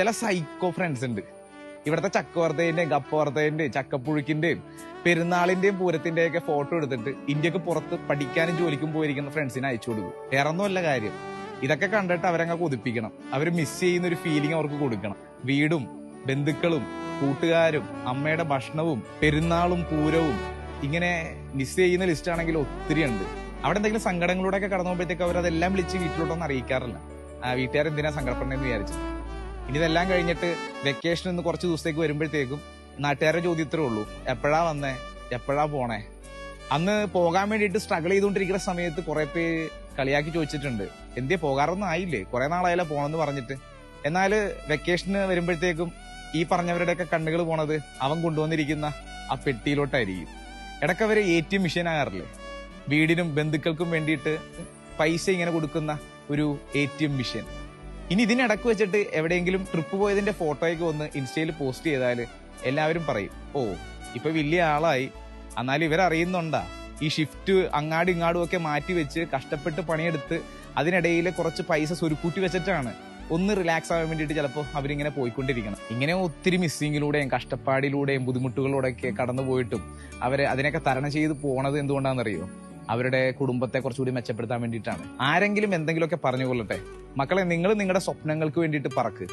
ചില psycho friends ഉണ്ട്. ഇവിടുത്തെ ചക്കവർത്തതിന്റെയും കപ്പവർത്തതിന്റെയും ചക്കപ്പുഴുക്കിന്റെയും പെരുന്നാളിന്റെയും പൂരത്തിന്റെയും ഒക്കെ ഫോട്ടോ എടുത്തിട്ട് ഇന്ത്യക്ക് പുറത്ത് പഠിക്കാനും ജോലിക്കും പോയിരിക്കുന്ന ഫ്രണ്ട്സിനെ അയച്ചു കൊടുക്കും. വേറൊന്നുമല്ല കാര്യം, ഇതൊക്കെ കണ്ടിട്ട് അവരങ്ങ് കൊതിപ്പിക്കണം. അവർ മിസ് ചെയ്യുന്ന ഒരു ഫീലിംഗ് അവർക്ക് കൊടുക്കണം. വീടും ബന്ധുക്കളും കൂട്ടുകാരും അമ്മയുടെ ഭക്ഷണവും പെരുന്നാളും പൂരവും ഇങ്ങനെ മിസ് ചെയ്യുന്ന ലിസ്റ്റ് ആണെങ്കിൽ ഒത്തിരി ഉണ്ട്. അവിടെ എന്തെങ്കിലും സങ്കടങ്ങളിലൂടെ ഒക്കെ കടന്നു പോകുമ്പോഴത്തേക്ക് അവർ അതെല്ലാം വിളിച്ച് വീട്ടിലോട്ടൊന്നും അറിയിക്കാറില്ല. വീട്ടുകാർ എന്തിനാ സങ്കടപ്പെടണമെന്ന് വിചാരിച്ചു. ഇനി ഇതെല്ലാം കഴിഞ്ഞിട്ട് വെക്കേഷൻ ഒന്ന് കുറച്ച് ദിവസത്തേക്ക് വരുമ്പോഴത്തേക്കും നാട്ടുകാരുടെ ചോദ്യത്രേ ഉള്ളൂ, എപ്പോഴാ വന്നേ, എപ്പോഴാ പോണേ. അന്ന് പോകാൻ വേണ്ടിയിട്ട് സ്ട്രഗിൾ ചെയ്തുകൊണ്ടിരിക്കുന്ന സമയത്ത് കുറെ പേര് കളിയാക്കി ചോദിച്ചിട്ടുണ്ട്, എന്തേ പോകാറൊന്നും ആയില്ലേ, കുറെ നാളായാലോ പോണെന്ന് പറഞ്ഞിട്ട്. എന്നാൽ വെക്കേഷന് വരുമ്പോഴത്തേക്കും ഈ പറഞ്ഞവരുടെയൊക്കെ കണ്ണുകൾ പോണത് അവൻ കൊണ്ടുവന്നിരിക്കുന്ന ആ പെട്ടിയിലോട്ടായിരിക്കും. ഇടയ്ക്ക് അവര് ATM മെഷീൻ ആകാറില്ലേ, വീടിനും ബന്ധുക്കൾക്കും വേണ്ടിയിട്ട് പൈസ ഇങ്ങനെ കൊടുക്കുന്ന ഒരു ATM മെഷീൻ. ഇനി ഇതിനിടക്ക് വെച്ചിട്ട് എവിടെയെങ്കിലും ട്രിപ്പ് പോയതിന്റെ ഫോട്ടോയൊക്കെ ഒന്ന് ഇൻസ്റ്റയിൽ പോസ്റ്റ് ചെയ്താൽ എല്ലാവരും പറയും, ഓ ഇപ്പൊ വലിയ ആളായി, എന്നാലും ഇവരറിയുന്നുണ്ടാ ഈ ഷിഫ്റ്റ് അങ്ങാടും ഇങ്ങാടും ഒക്കെ മാറ്റി വെച്ച് കഷ്ടപ്പെട്ട് പണിയെടുത്ത് അതിനിടയിൽ കുറച്ച് പൈസ സ്വരുക്കൂട്ടി വെച്ചിട്ടാണ് ഒന്ന് റിലാക്സ് ആവാൻ വേണ്ടിയിട്ട് ചിലപ്പോൾ അവരിങ്ങനെ പോയിക്കൊണ്ടിരിക്കണം. ഇങ്ങനെ ഒത്തിരി മിസ്സിങ്ങിലൂടെയും കഷ്ടപ്പാടിലൂടെയും ബുദ്ധിമുട്ടുകളിലൂടെയൊക്കെ കടന്നു പോയിട്ടും അവര് അതിനൊക്കെ തരണം ചെയ്ത് പോണത് എന്തുകൊണ്ടാണെന്നറിയോ? അവരുടെ കുടുംബത്തെ കുറച്ചുകൂടി മെച്ചപ്പെടുത്താൻ വേണ്ടിയിട്ടാണ്. ആരെങ്കിലും എന്തെങ്കിലുമൊക്കെ പറഞ്ഞു കൊള്ളട്ടെ, മക്കളെ നിങ്ങൾ നിങ്ങളുടെ സ്വപ്നങ്ങൾക്ക് വേണ്ടിയിട്ട് പറക്ക്.